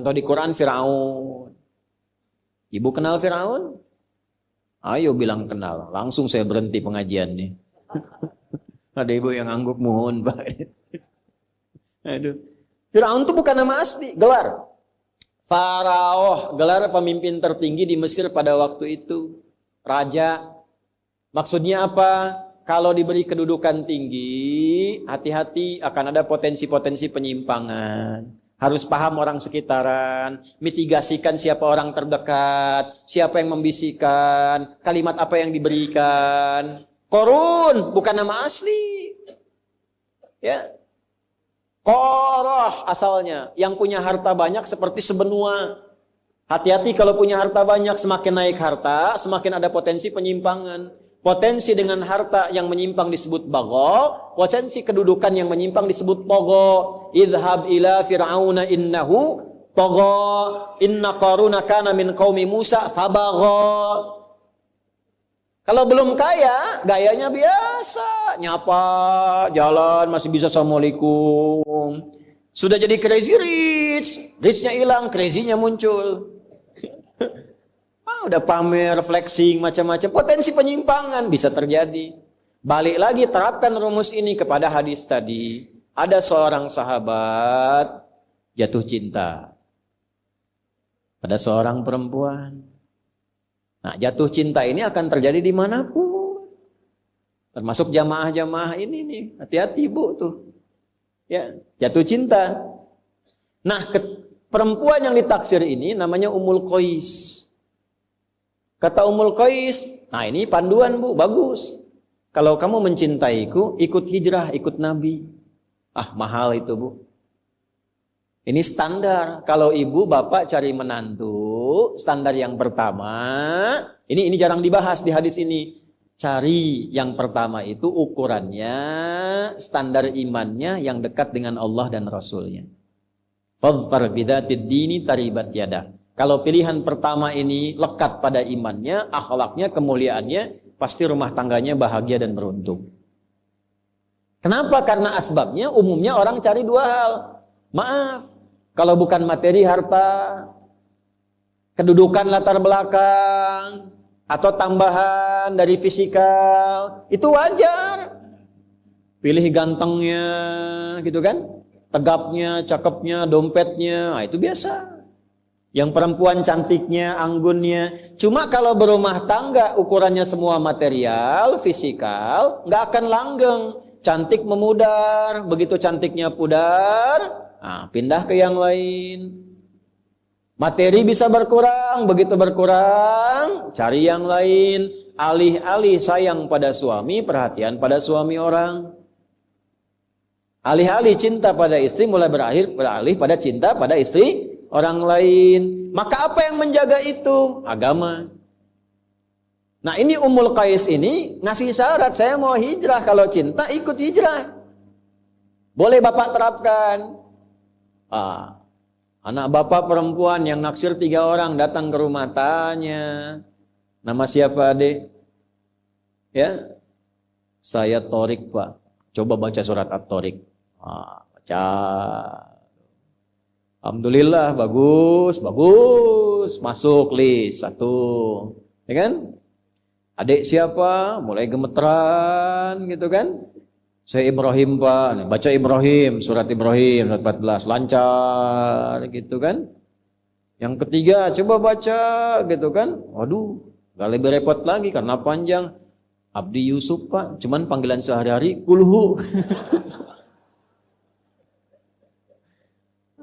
Atau di Quran Firaun. Ibu kenal Firaun? Ayo bilang kenal. Langsung saya berhenti pengajian nih. Ada ibu yang angguk, mohon Pak. Aduh. Firaun itu bukan nama asli, gelar. Faraoh, gelar pemimpin tertinggi di Mesir pada waktu itu. Raja. Maksudnya apa? Kalau diberi kedudukan tinggi, hati-hati akan ada potensi-potensi penyimpangan. Harus paham orang sekitaran, mitigasikan siapa orang terdekat, siapa yang membisikkan, kalimat apa yang diberikan. Korun bukan nama asli. Ya. Koroh asalnya, yang punya harta banyak seperti sebenua. Hati-hati kalau punya harta banyak, semakin naik harta, semakin ada potensi penyimpangan. Potensi dengan harta yang menyimpang disebut bago, potensi kedudukan yang menyimpang disebut togo. Idhab ila fir'auna innahu togo, inna qaruna kana min qaumi Musa fabago. Kalau belum kaya, gayanya biasa, nyapa, jalan masih bisa assalamualaikum. Sudah jadi crazy rich, richnya hilang, crazy-nya muncul. Udah pamer, flexing, macam-macam. Potensi penyimpangan bisa terjadi. Balik lagi, terapkan rumus ini kepada hadis tadi. Ada seorang sahabat jatuh cinta pada seorang perempuan. Nah, jatuh cinta ini akan terjadi dimanapun. Termasuk jamaah-jamaah ini nih. Hati-hati bu tuh. Ya, jatuh cinta. Nah, perempuan yang ditaksir ini namanya Ummul Qais. Kata Ummul Qais, nah ini panduan bu, bagus. Kalau kamu mencintaiku, ikut hijrah, ikut Nabi. Ah mahal itu bu. Ini standar. Kalau ibu bapak cari menantu, standar yang pertama, ini jarang dibahas di hadis ini. Cari yang pertama itu ukurannya, standar imannya yang dekat dengan Allah dan Rasulnya. Fadfar bidatid dini taribat yadah. Kalau pilihan pertama ini lekat pada imannya, akhlaknya, kemuliaannya, pasti rumah tangganya bahagia dan beruntung. Kenapa? Karena asbabnya umumnya orang cari dua hal. Maaf, kalau bukan materi, harta, kedudukan latar belakang, atau tambahan dari fisikal, itu wajar. Pilih gantengnya, gitu kan? Tegapnya, cakepnya, dompetnya, nah itu biasa. Yang perempuan cantiknya, anggunnya. Cuma kalau berumah tangga ukurannya semua material, fisikal, nggak akan langgeng. Cantik memudar, begitu cantiknya pudar, nah, pindah ke yang lain. Materi bisa berkurang, begitu berkurang, cari yang lain. Alih-alih sayang pada suami, perhatian pada suami orang. Alih-alih cinta pada istri, mulai beralih pada cinta pada istri orang lain. Maka apa yang menjaga itu? Agama. Nah ini Ummul Qais ini ngasih syarat, saya mau hijrah, kalau cinta ikut hijrah. Boleh bapak terapkan. Anak bapak perempuan yang naksir 3 orang datang ke rumah, tanya, nama siapa adik? Ya, saya Torik pak. Coba baca surat At-Torik. Baca. Alhamdulillah, bagus, masuk list 1, ya kan? Adik siapa? Mulai gemeteran, gitu kan? Saya Ibrahim pak, baca Ibrahim, surat Ibrahim, surat 14, lancar, gitu kan? Yang ketiga, coba baca, gitu kan? Waduh, gak lebih repot lagi karena panjang. Abdi Yusuf pak, cuman panggilan sehari-hari, kulhu.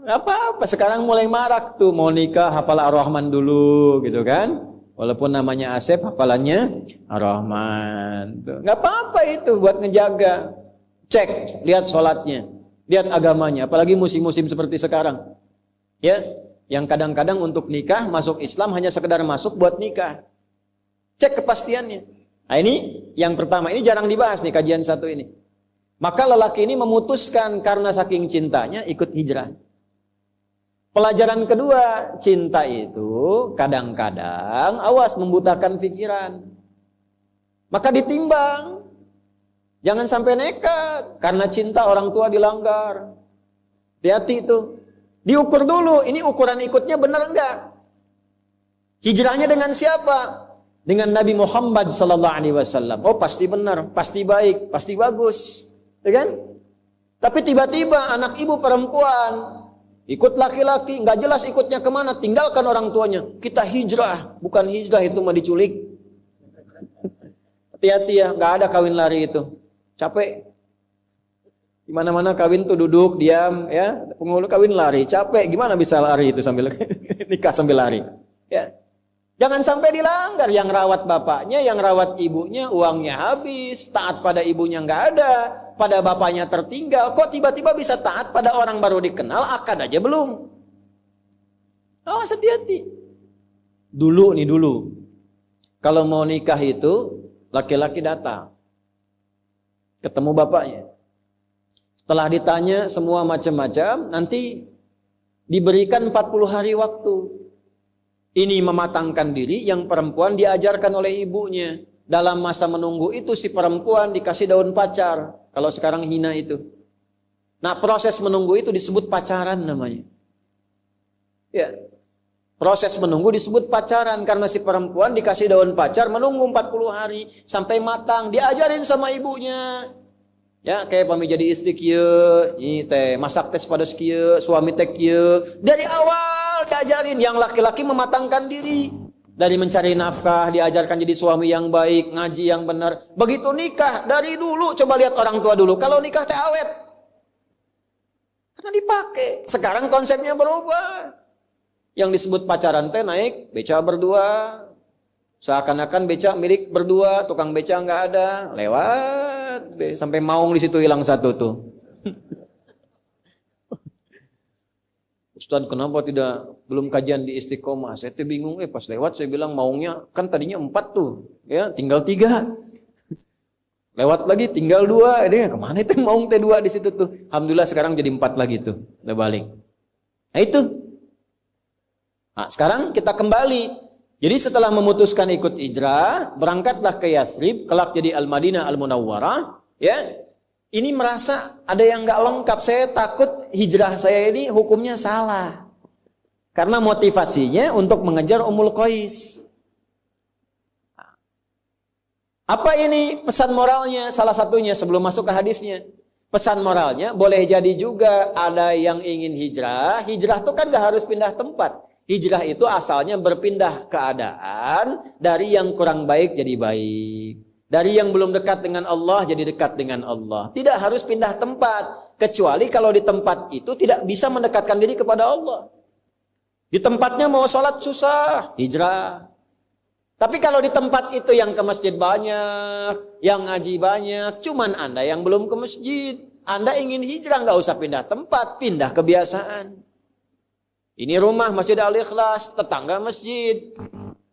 Apa-apa, sekarang mulai marak tuh, mau nikah hafal Ar-Rahman dulu, gitu kan? Walaupun namanya Asep, hafalannya Ar-Rahman. Gak apa-apa itu buat ngejaga. Cek, lihat sholatnya, lihat agamanya. Apalagi musim-musim seperti sekarang. Ya, yang kadang-kadang untuk nikah, masuk Islam hanya sekedar masuk buat nikah. Cek kepastiannya. Nah ini, yang pertama, ini jarang dibahas nih kajian 1 ini. Maka lelaki ini memutuskan karena saking cintanya ikut hijrah. Pelajaran kedua, cinta itu kadang-kadang awas membutakan pikiran. Maka ditimbang. Jangan sampai nekat karena cinta orang tua dilanggar. Hati-hati itu. Diukur dulu, ini ukuran ikutnya benar enggak? Hijrahnya dengan siapa? Dengan Nabi Muhammad sallallahu alaihi wasallam. Oh, pasti benar, pasti baik, pasti bagus. Ya kan? Tapi tiba-tiba anak ibu perempuan ikut laki-laki, nggak jelas ikutnya kemana, tinggalkan orang tuanya. Kita hijrah, bukan hijrah itu mah diculik. Hati-hati ya, nggak ada kawin lari itu. Capek. Di mana-mana kawin tuh duduk, diam, ya. Penghulu kawin lari, capek. Gimana bisa lari itu sambil nikah sambil lari? Ya. Jangan sampai dilanggar. Yang rawat bapaknya, yang rawat ibunya, uangnya habis. Taat pada ibunya nggak ada, pada bapaknya tertinggal. Kok tiba-tiba bisa taat pada orang baru dikenal, akad aja belum? Oh, hati-hati. Dulu. Kalau mau nikah itu, laki-laki datang. Ketemu bapaknya. Setelah ditanya semua macam-macam, nanti diberikan 40 hari waktu. Ini mematangkan diri, yang perempuan diajarkan oleh ibunya. Dalam masa menunggu itu si perempuan dikasih daun pacar. Kalau sekarang hina itu. Nah, proses menunggu itu disebut pacaran namanya. Ya. Proses menunggu disebut pacaran karena si perempuan dikasih daun pacar menunggu 40 hari sampai matang, diajarin sama ibunya. Ya, kayak pami jadi istri kieu, ini teh masak tes pada kieu, suami teh kieu. Dari awal diajarin, yang laki-laki mematangkan diri. Dari mencari nafkah, diajarkan jadi suami yang baik, ngaji yang benar. Begitu nikah, dari dulu, coba lihat orang tua dulu. Kalau nikah teh awet. Karena dipakai. Sekarang konsepnya berubah. Yang disebut pacaran teh naik, beca berdua. Seakan-akan beca milik berdua, tukang beca nggak ada. Lewat. Sampai maung di situ hilang satu tuh. Ustadz, kenapa belum kajian di Istiqomah? Saya tuh bingung, pas lewat saya bilang maungnya kan tadinya 4 tuh, ya tinggal 3. Lewat lagi tinggal 2, kemana itu maung T2 di situ tuh? Alhamdulillah sekarang jadi 4 lagi tuh, udah balik. Nah itu. Nah, sekarang kita kembali. Jadi setelah memutuskan ikut hijrah, berangkatlah ke Yathrib, kelak jadi Al-Madinah Al-Munawwarah, ya. Ini merasa ada yang nggak lengkap. Saya takut hijrah saya ini hukumnya salah. Karena motivasinya untuk mengejar Ummul Qais. Apa ini pesan moralnya? Salah satunya sebelum masuk ke hadisnya. Pesan moralnya boleh jadi juga ada yang ingin hijrah. Hijrah itu kan nggak harus pindah tempat. Hijrah itu asalnya berpindah keadaan dari yang kurang baik jadi baik. Dari yang belum dekat dengan Allah jadi dekat dengan Allah. Tidak harus pindah tempat. Kecuali kalau di tempat itu tidak bisa mendekatkan diri kepada Allah. Di tempatnya mau sholat susah, hijrah. Tapi kalau di tempat itu yang ke masjid banyak, yang ngaji banyak, cuman Anda yang belum ke masjid. Anda ingin hijrah, nggak usah pindah tempat, pindah kebiasaan. Ini rumah Masjid Al-Ikhlas, tetangga masjid.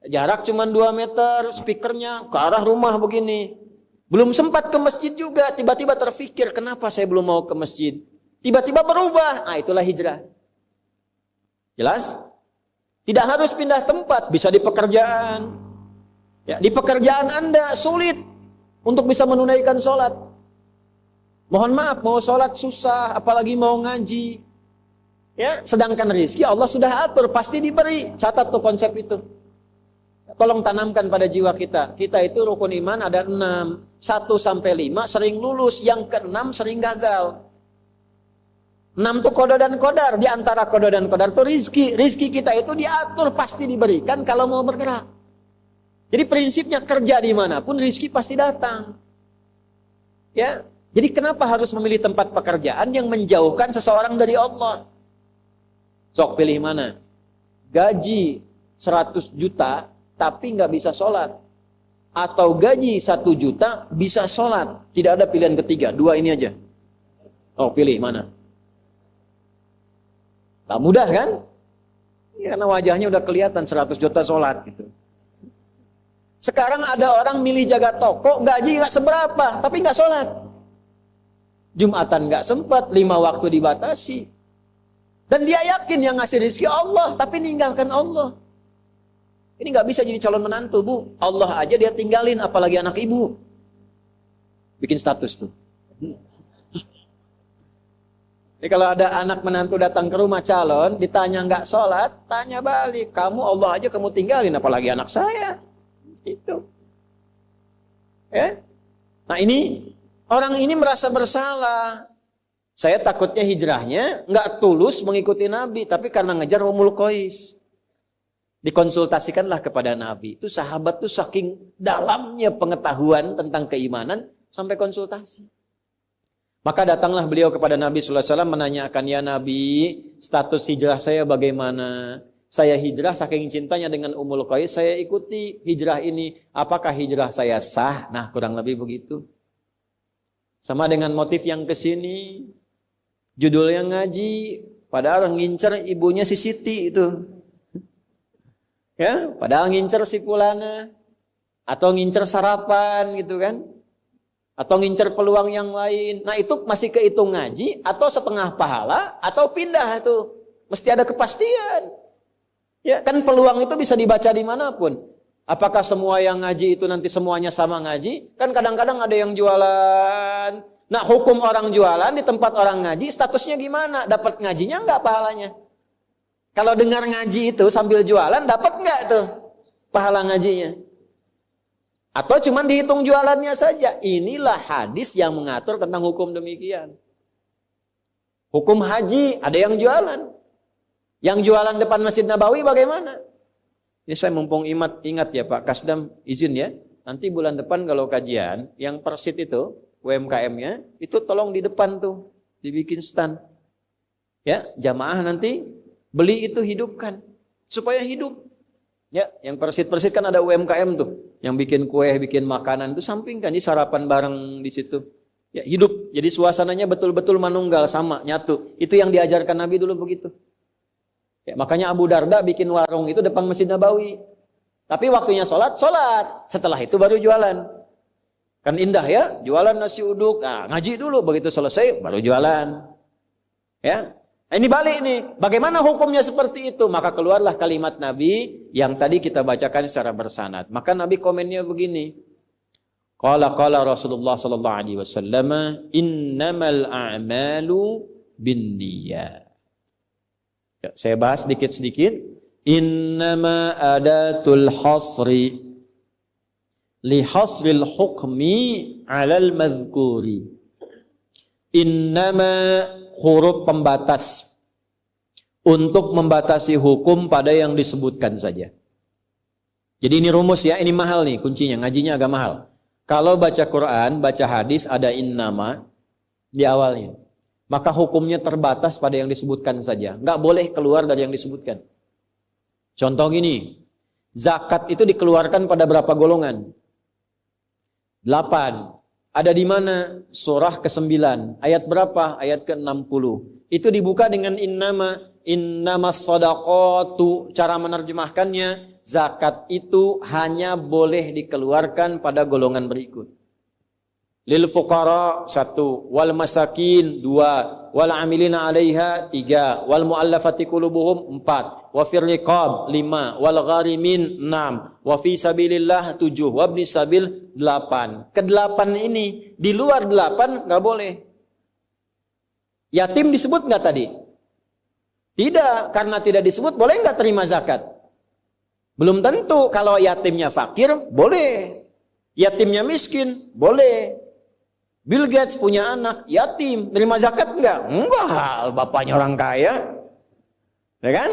Jarak cuma 2 meter, speakernya ke arah rumah begini. Belum sempat ke masjid juga, tiba-tiba terfikir, kenapa saya belum mau ke masjid? Tiba-tiba berubah, itulah hijrah. Jelas? Tidak harus pindah tempat, bisa di pekerjaan. Ya, di pekerjaan Anda sulit untuk bisa menunaikan sholat. Mohon maaf, mau sholat susah, apalagi mau ngaji. Ya, sedangkan rezeki Allah sudah atur, pasti diberi. Catat tuh konsep itu. Tolong tanamkan pada jiwa kita. Kita itu rukun iman ada 6. 1 sampai 5 sering lulus, yang ke-6 sering gagal. 6 tuh kodo dan kodar. Di antara kodo dan kodar itu rizki. Rizki kita itu diatur, pasti diberikan kalau mau bergerak. Jadi prinsipnya kerja dimanapun rizki pasti datang. Ya, jadi kenapa harus memilih tempat pekerjaan yang menjauhkan seseorang dari Allah? Sok pilih mana? Gaji 100 juta tapi nggak bisa sholat. Atau gaji 1 juta bisa sholat. Tidak ada pilihan ketiga, 2 ini aja. Oh, pilih mana? Tak mudah kan? Ya, karena wajahnya udah kelihatan 100 juta sholat gitu. Sekarang ada orang milih jaga toko, gaji nggak seberapa, tapi nggak sholat. Jumatan nggak sempat, 5 waktu dibatasi. Dan dia yakin yang ngasih rezeki Allah, tapi ninggalkan Allah. Ini nggak bisa jadi calon menantu, Bu. Allah aja dia tinggalin, apalagi anak ibu. Bikin status tuh. Jadi kalau ada anak menantu datang ke rumah calon, ditanya nggak sholat, tanya balik. Kamu Allah aja kamu tinggalin, apalagi anak saya. Itu. Ya? Nah ini, orang ini merasa bersalah. Saya takutnya hijrahnya nggak tulus mengikuti Nabi, tapi karena ngejar Ummul Qais. Dikonsultasikanlah kepada Nabi. Itu sahabat tuh saking dalamnya pengetahuan tentang keimanan, sampai konsultasi. Maka datanglah beliau kepada Nabi sallallahu alaihi wasallam menanyakan, ya Nabi, status hijrah saya bagaimana? Saya hijrah saking cintanya dengan Ummul Qais, saya ikuti hijrah ini. Apakah hijrah saya sah? Nah, kurang lebih begitu. Sama dengan motif yang kesini, judulnya ngaji, padahal ngincer ibunya si Siti itu. Ya, padahal ngincer si Fulana, atau ngincer sarapan gitu kan. Atau ngincer peluang yang lain. Nah itu masih kehitung ngaji, atau setengah pahala, atau pindah itu. Mesti ada kepastian. Ya kan peluang itu bisa dibaca dimanapun. Apakah semua yang ngaji itu nanti semuanya sama ngaji? Kan kadang-kadang ada yang jualan. Nah hukum orang jualan di tempat orang ngaji, statusnya gimana? Dapat ngajinya enggak pahalanya? Kalau dengar ngaji itu sambil jualan, dapat enggak tuh pahala ngajinya? Atau cuma dihitung jualannya saja. Inilah hadis yang mengatur tentang hukum demikian. Hukum haji, ada yang jualan. Yang jualan depan Masjid Nabawi bagaimana? Ini saya mumpung ingat ya Pak Kasdam, izin ya. Nanti bulan depan kalau kajian, yang persit itu, UMKM-nya, itu tolong di depan tuh, dibikin stand. Ya, jamaah nanti beli itu hidupkan. Supaya hidup. Ya, yang persit-persit kan ada UMKM tuh, yang bikin kue, bikin makanan itu sampingkan, jadi sarapan bareng di situ. Ya, hidup. Jadi suasananya betul-betul manunggal sama, nyatu. Itu yang diajarkan Nabi dulu begitu. Ya, makanya Abu Darda bikin warung itu depan Masjid Nabawi. Tapi waktunya sholat. Setelah itu baru jualan. Kan indah ya, jualan nasi uduk. Nah, ngaji dulu, begitu selesai baru jualan. Ya. Nah, ini balik nih, bagaimana hukumnya seperti itu? Maka keluarlah kalimat Nabi yang tadi kita bacakan secara bersanad. Maka Nabi komennya begini. Qala Rasulullah sallallahu alaihi wasallam, innamal a'malu binniyat. Ya, saya bahas sedikit-sedikit. Innama adatul hasri li hasril hukmi 'alal madhkuri. Innama huruf pembatas untuk membatasi hukum pada yang disebutkan saja. Jadi ini rumus ya, ini mahal nih kuncinya, ngajinya agak mahal. Kalau baca Quran, baca hadis ada innama di awalnya. Maka hukumnya terbatas pada yang disebutkan saja. Nggak boleh keluar dari yang disebutkan. Contoh gini, zakat itu dikeluarkan pada berapa golongan? 8. Ada di mana? Surah ke-9. Ayat berapa? Ayat ke-60. Itu dibuka dengan innama shadaqatu. Cara menerjemahkannya, zakat itu hanya boleh dikeluarkan pada golongan berikut. Lil fuqara 1, wal masakin 2, wal amilina 'alaiha 3, wal muallafati qulubuhum 4, wa fir riqab 5, wal gharimin 6, wa fi sabilillah 7, wa ibnis sabil 8. Ke-8 ini, di luar 8 enggak boleh. Yatim disebut enggak tadi? Tidak, karena tidak disebut boleh enggak terima zakat? Belum tentu. Kalau yatimnya fakir, boleh. Yatimnya miskin, boleh. Bill Gates punya anak yatim, terima zakat enggak? Enggak, bapaknya orang kaya. Ya kan?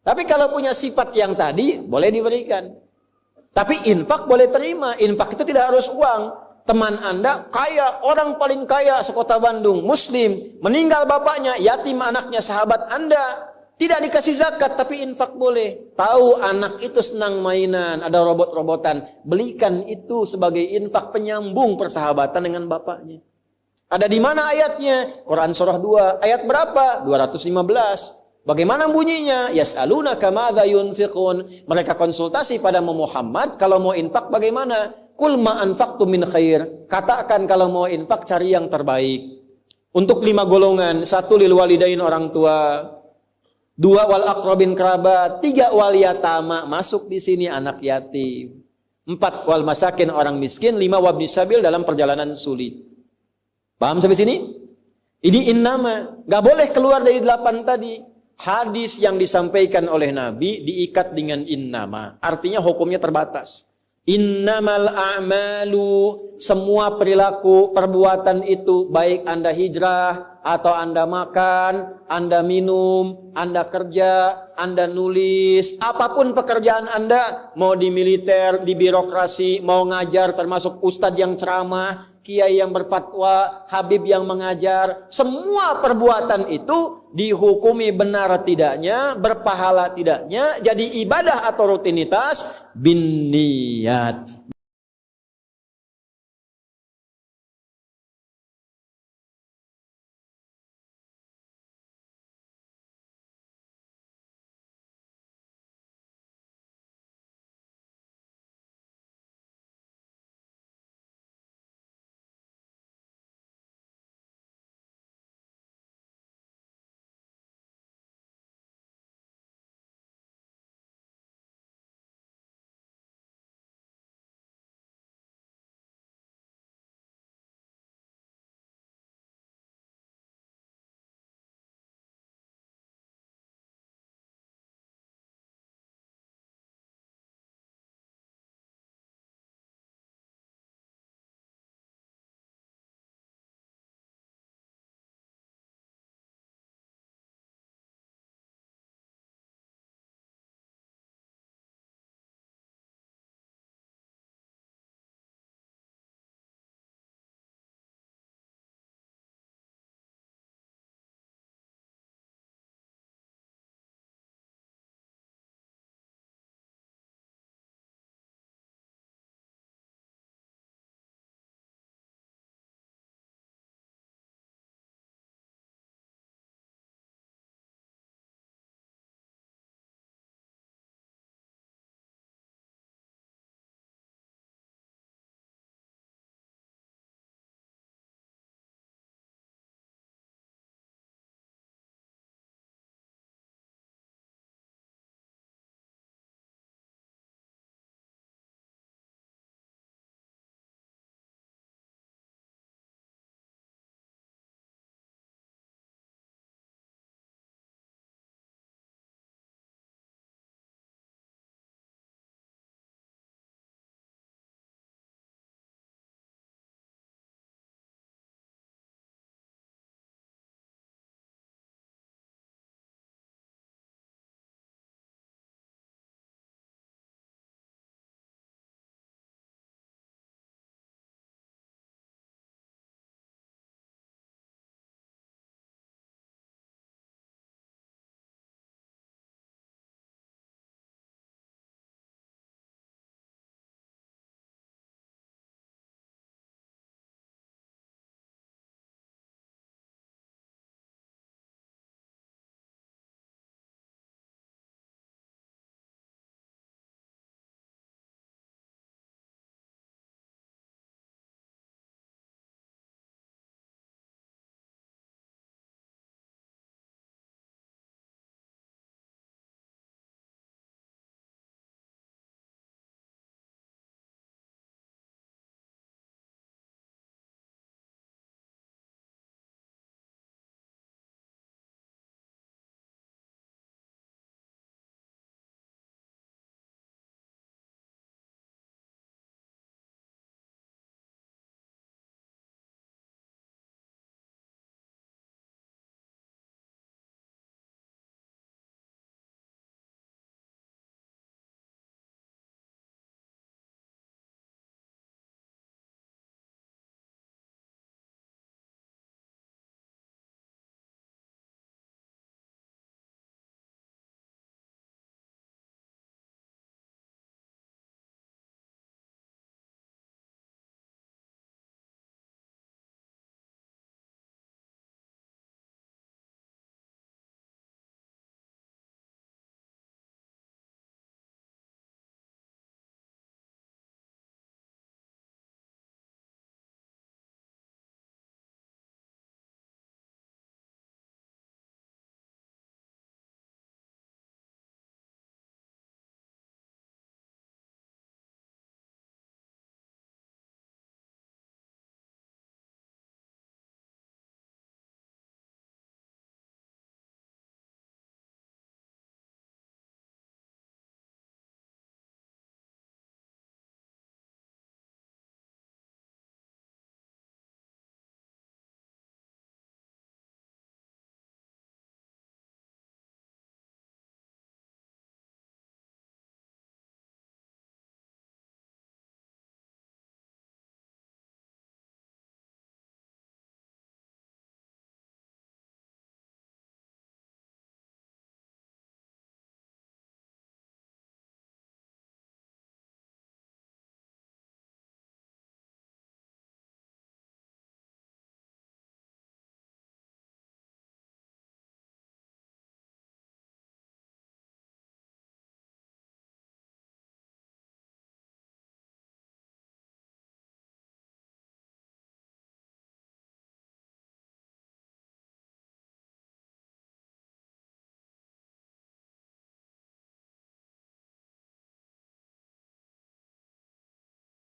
Tapi kalau punya sifat yang tadi, boleh diberikan. Tapi infak boleh terima. Infak itu tidak harus uang. Teman Anda kaya, orang paling kaya sekota Bandung, muslim, meninggal bapaknya, yatim anaknya, sahabat Anda, tidak dikasih zakat, tapi infak boleh. Tahu anak itu senang mainan, ada robot-robotan, belikan itu sebagai infak penyambung persahabatan dengan bapaknya. Ada di mana ayatnya? Quran surah 2, ayat berapa? 215. Bagaimana bunyinya? Yas'alunaka madza yunfiqun. Mereka konsultasi pada Muhammad, kalau mau infak bagaimana? Qul ma anfaqtum min khair. Katakan kalau mau infak cari yang terbaik. Untuk 5 golongan, 1 lil walidain orang tua, 2 wal aqrabin kerabat, 3 wal yatama, masuk di sini anak yatim. 4 wal masakin orang miskin, 5 wabnis sabil dalam perjalanan sulit. Paham sampai sini? Ini innama, nggak boleh keluar dari 8 tadi. Hadis yang disampaikan oleh Nabi diikat dengan innama, artinya hukumnya terbatas. Innamal a'malu, semua perilaku, perbuatan itu, baik Anda hijrah, atau Anda makan, Anda minum, Anda kerja, Anda nulis, apapun pekerjaan Anda, mau di militer, di birokrasi, mau ngajar, termasuk ustadz yang ceramah, kiai yang berfatwa, habib yang mengajar, semua perbuatan itu dihukumi benar tidaknya, berpahala tidaknya, jadi ibadah atau rutinitas bin niat.